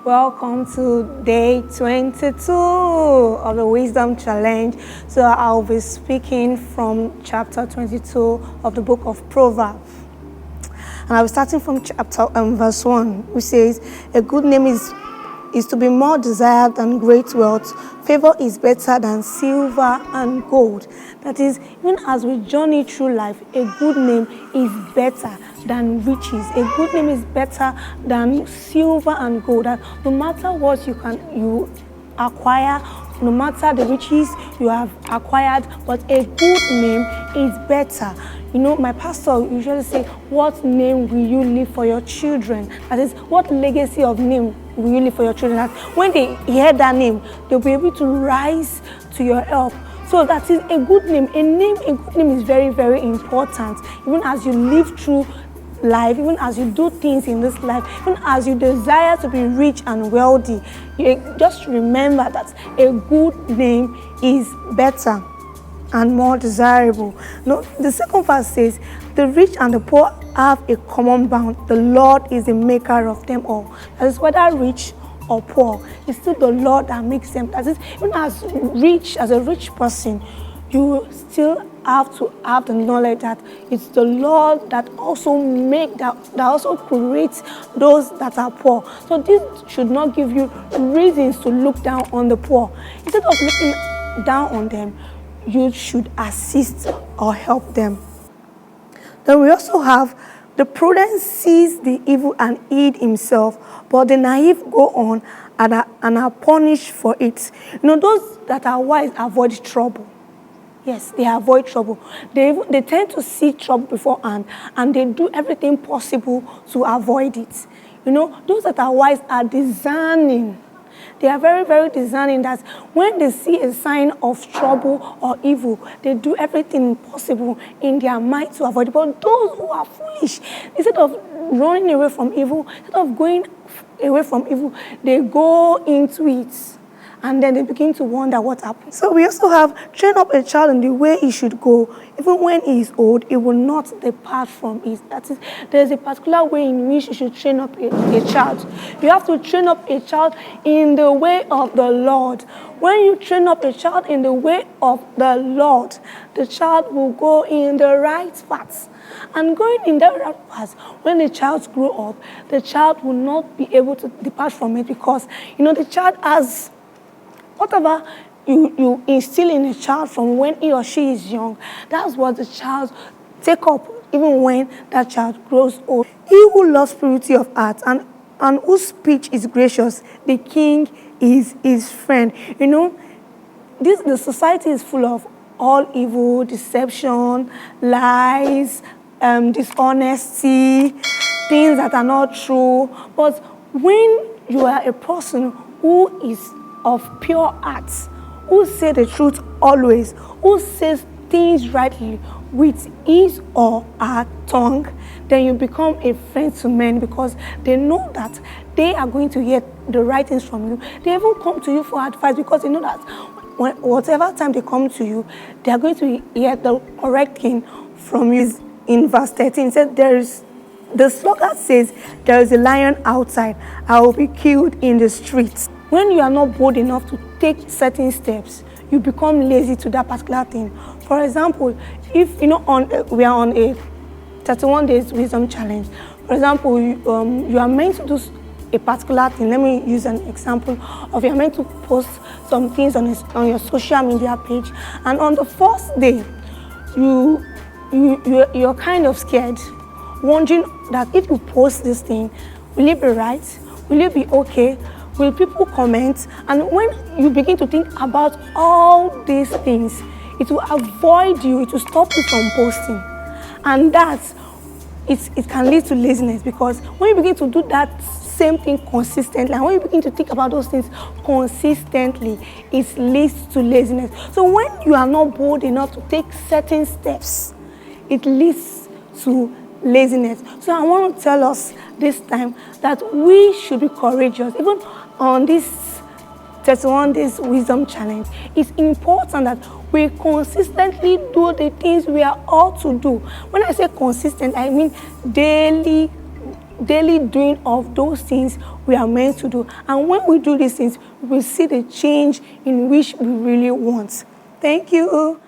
Welcome to day 22 of the Wisdom Challenge. So I'll be speaking from chapter 22 of the book of Proverbs. And I'll be starting from chapter verse 1, which says, a good name is to be more desired than great wealth. Favor is better than silver and gold. That is, even as we journey through life, a good name is better than riches. A good name is better than silver and gold. That no matter what you acquire, no matter the riches you have acquired, but a good name is better. You know, my pastor usually say, what name will you leave for your children? That is, what legacy of name will you leave for your children? That when they hear that name, they'll be able to rise to your help. So that is a good name. A good name is very, very important. Even as you live through life, even as you do things in this life, even as you desire to be rich and wealthy, you just remember that a good name is better and more desirable. No, the second verse says, the rich and the poor have a common bond. The Lord is the maker of them all. That is, whether rich or poor, it's still the Lord that makes them. That is, even as a rich person, you still have to have the knowledge that it's the Lord that also also creates those that are poor. So this should not give you reasons to look down on the poor. Instead of looking down on them, you should assist or help them. Then we also have the prudent sees the evil and hid himself, but the naive go on and are punished for it. You know, those that are wise avoid trouble. Yes, they avoid trouble. They tend to see trouble beforehand, and they do everything possible to avoid it. You know, those that are wise are discerning. They are very, very discerning that when they see a sign of trouble or evil, they do everything possible in their mind to avoid it. But those who are foolish, instead of running away from evil, instead of going away from evil, they go into it. And then they begin to wonder what happened. So we also have, train up a child in the way he should go. Even when he is old, he will not depart from it. That is, there is a particular way in which you should train up a child. You have to train up a child in the way of the Lord. When you train up a child in the way of the Lord, the child will go in the right path. And going in that right path, when the child grows up, the child will not be able to depart from it because, you know, the child has whatever you instill in a child from when he or she is young, that's what the child take up even when that child grows old. He who loves purity of heart and whose speech is gracious, the king is his friend. You know, the society is full of all evil, deception, lies, dishonesty, things that are not true. But when you are a person who is of pure hearts, who say the truth always, who says things rightly with his or her tongue, then you become a friend to men because they know that they are going to hear the right things from you. They even come to you for advice because they know that whatever time they come to you, they are going to hear the correct thing from you. In verse 13, it says, the sluggard says, there is a lion outside, I will be killed in the streets. When you are not bold enough to take certain steps, you become lazy to that particular thing. For example, if we are on a 31 days wisdom challenge. For example, you are meant to do a particular thing. Let me use an example of, you are meant to post some things on your social media page, and on the first day, you're kind of scared, wondering that if you post this thing, will it be right? Will it be okay? Will people comment? And when you begin to think about all these things, it will avoid you, it will stop you from posting. And it can lead to laziness, because when you begin to do that same thing consistently, and when you begin to think about those things consistently, it leads to laziness. So when you are not bold enough to take certain steps, it leads to laziness. So I want to tell us this time that we should be courageous. Even on this 31 days wisdom challenge, it's important that we consistently do the things we are ought to do. When I say consistent, I mean daily daily doing of those things we are meant to do. And when we do these things, we will see the change in which we really want. Thank you.